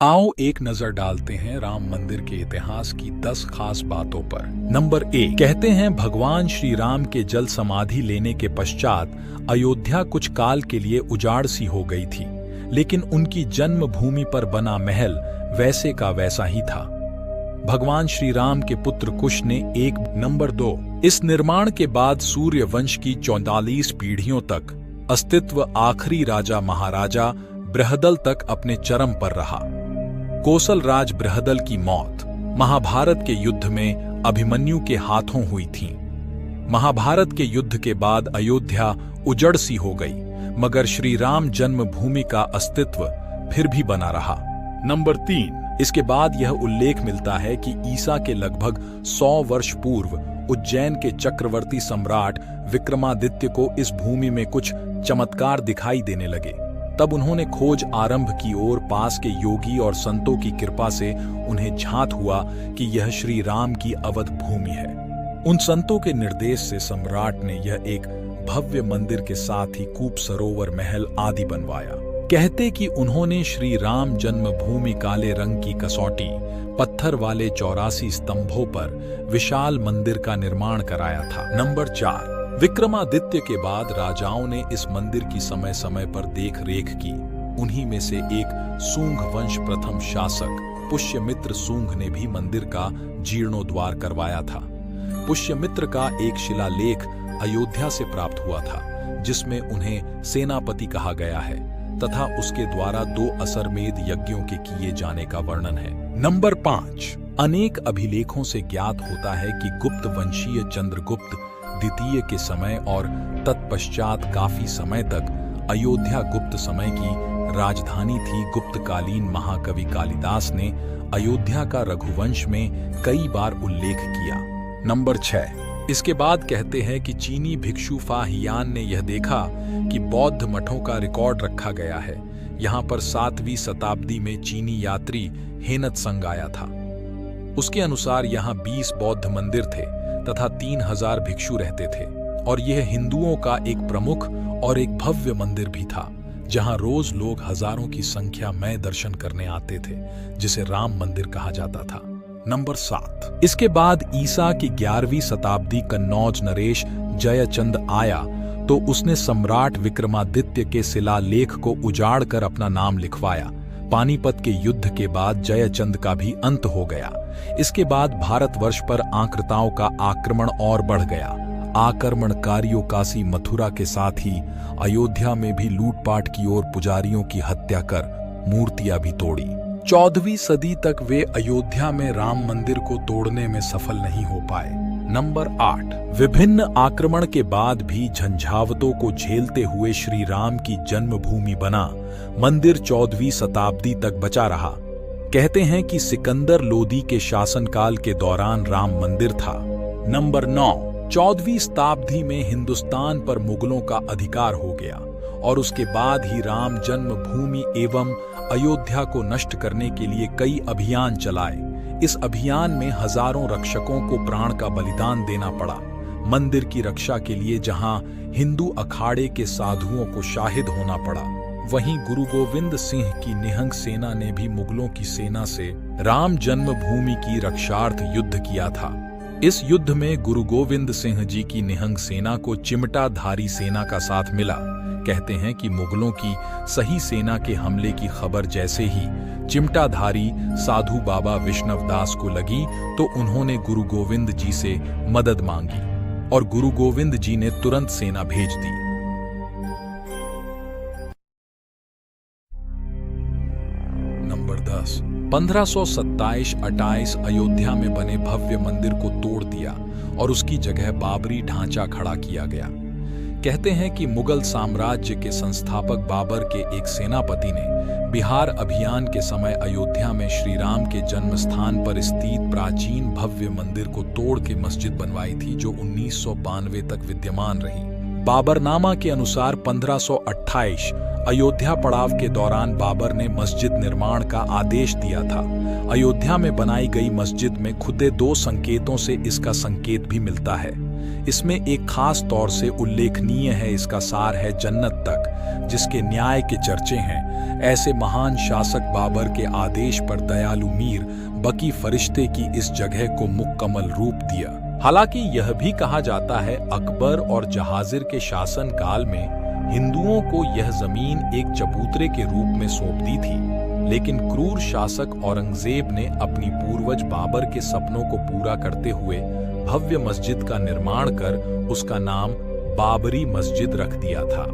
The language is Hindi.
आओ एक नजर डालते हैं राम मंदिर के इतिहास की 10 खास बातों पर। नंबर 1, कहते हैं भगवान श्री राम के जल समाधि लेने के पश्चात अयोध्या कुछ काल के लिए उजाड़ सी हो गई थी, लेकिन उनकी जन्मभूमि पर बना महल वैसे का वैसा ही था। भगवान श्री राम के पुत्र कुश ने एक। नंबर 2, इस निर्माण के बाद सूर्य वंश की 44 पीढ़ियों तक अस्तित्व आखिरी राजा महाराजा बृहदल तक अपने चरम पर रहा। कोसल राज बृहदल की मौत महाभारत के युद्ध में अभिमन्यु के हाथों हुई थी। महाभारत के युद्ध के बाद अयोध्या उजड़ सी हो गई, मगर श्री राम जन्मभूमि का अस्तित्व फिर भी बना रहा। नंबर 3, इसके बाद यह उल्लेख मिलता है कि ईसा के लगभग 100 वर्ष पूर्व उज्जैन के चक्रवर्ती सम्राट विक्रमादित्य को इस भूमि में कुछ चमत्कार दिखाई देने लगे। तब उन्होंने खोज आरंभ की और पास के योगी और संतों की कृपा से उन्हें झांत हुआ कि यह श्री राम की अवध भूमि है। उन संतों के निर्देश से सम्राट ने यह एक भव्य मंदिर के साथ ही कूप, सरोवर, महल आदि बनवाया। कहते कि उन्होंने श्री राम जन्मभूमि काले रंग की कसौटी पत्थर वाले 84 स्तंभों पर विशाल मंदिर का निर्माण कराया था। नंबर 4, विक्रमादित्य के बाद राजाओं ने इस मंदिर की समय समय पर देख रेख की। उन्हीं में से एक सूंघ वंश प्रथम शासक पुष्यमित्र सूंघ ने भी मंदिर का जीर्णोद्धार करवाया था। पुष्यमित्र का एक शिलालेख अयोध्या से प्राप्त हुआ था, जिसमें उन्हें सेनापति कहा गया है तथा उसके द्वारा 2 असरमेध यज्ञों के किए जाने का वर्णन है। नंबर 5, अनेक अभिलेखों से ज्ञात होता है कि गुप्त वंशीय चंद्रगुप्त द्वितीय के समय और तत्पश्चात काफी समय तक अयोध्या गुप्त समय की राजधानी थी। गुप्तकालीन महाकवि कालिदास ने अयोध्या का रघुवंश में कई बार उल्लेख किया। नंबर 6, इसके बाद कहते हैं कि चीनी भिक्षु फा हियान ने यह देखा कि बौद्ध मठों का रिकॉर्ड रखा गया है। यहाँ पर 7वीं शताब्दी में चीनी यात्री हेनत संग आया था। उसके अनुसार यहाँ 20 बौद्ध मंदिर थे तथा 3000 भिक्षु रहते थे, और यह हिंदुओं का एक प्रमुख और एक भव्य मंदिर भी था, जहां रोज लोग हजारों की संख्या में दर्शन करने आते थे, जिसे राम मंदिर कहा जाता था। नंबर 7, इसके बाद ईसा की 11वीं शताब्दी कन्नौज नरेश जयचंद आया तो उसने सम्राट विक्रमादित्य के शिलालेख को उजाड़ कर अपना नाम लिखवाया। पानीपत के युद्ध के बाद जयचंद का भी अंत हो गया। इसके बाद भारतवर्ष पर आक्रांताओं का आक्रमण और बढ़ गया। आक्रमणकारियों काशी मथुरा के साथ ही अयोध्या में भी लूटपाट की और पुजारियों की हत्या कर मूर्तियां भी तोड़ी। 14वीं सदी तक वे अयोध्या में राम मंदिर को तोड़ने में सफल नहीं हो पाए। नंबर 8, विभिन्न आक्रमण के बाद भी झंझावतों को झेलते हुए श्री राम की जन्मभूमि बना मंदिर 14वीं शताब्दी तक बचा रहा। कहते हैं कि सिकंदर लोदी के शासनकाल के दौरान राम मंदिर था। नंबर 9, 14वीं शताब्दी में हिंदुस्तान पर मुगलों का अधिकार हो गया और उसके बाद ही राम जन्मभूमि एवं अयोध्या को नष्ट करने के लिए कई अभियान चलाए। इस अभियान में हजारों रक्षकों को प्राण का बलिदान देना पड़ा। मंदिर की रक्षा के लिए जहां हिंदू अखाड़े के साधुओं को शाहिद होना पड़ा, वहीं गुरु गोविंद सिंह की निहंग सेना ने भी मुगलों की सेना से राम जन्मभूमि की रक्षार्थ युद्ध किया था। इस युद्ध में गुरु गोविंद सिंह जी की निहंग सेना को चिमटाधारी सेना का साथ मिला। कहते हैं कि मुगलों की सही सेना के हमले की खबर जैसे ही चिमटाधारी साधु बाबा विष्णवदास को लगी तो उन्होंने गुरु गोविंद जी से मदद मांगी और गुरु गोविंद जी ने तुरंत सेना भेज दी। नंबर 10, 1527-28 अयोध्या में बने भव्य मंदिर को तोड़ दिया और उसकी जगह बाबरी ढांचा खड़ा किया गया। कहते हैं कि मुगल साम्राज्य के संस्थापक बाबर के एक सेनापति ने बिहार अभियान के समय अयोध्या में श्री राम के जन्म स्थान पर स्थित प्राचीन भव्य मंदिर को तोड़ के मस्जिद बनवाई थी, जो 1992 तक विद्यमान रही। बाबरनामा के अनुसार 1528 अयोध्या पड़ाव के दौरान बाबर ने मस्जिद निर्माण का आदेश दिया था। अयोध्या में बनाई गई मस्जिद में खुदे 2 संकेतों से इसका संकेत भी मिलता है। इसमें एक खास तौर से उल्लेखनीय है, इसका सार है जन्नत तक, जिसके न्याय के चर्चे हैं। ऐसे महान शासक बाबर के आदेश पर दयालु मीर बकी फरिश्ते की इस जगह को मुकम्मल रूप दिया। हालांकि यह भी कहा जाता है अकबर और जहांगीर के शासन काल में हिंदुओं को यह जमीन एक चबूतरे के रूप में सौंप दी थी, लेकिन क्रूर शासक औरंगजेब ने अपनी पूर्वज बाबर के सपनों को पूरा करते हुए भव्य मस्जिद का निर्माण कर उसका नाम बाबरी मस्जिद रख दिया था।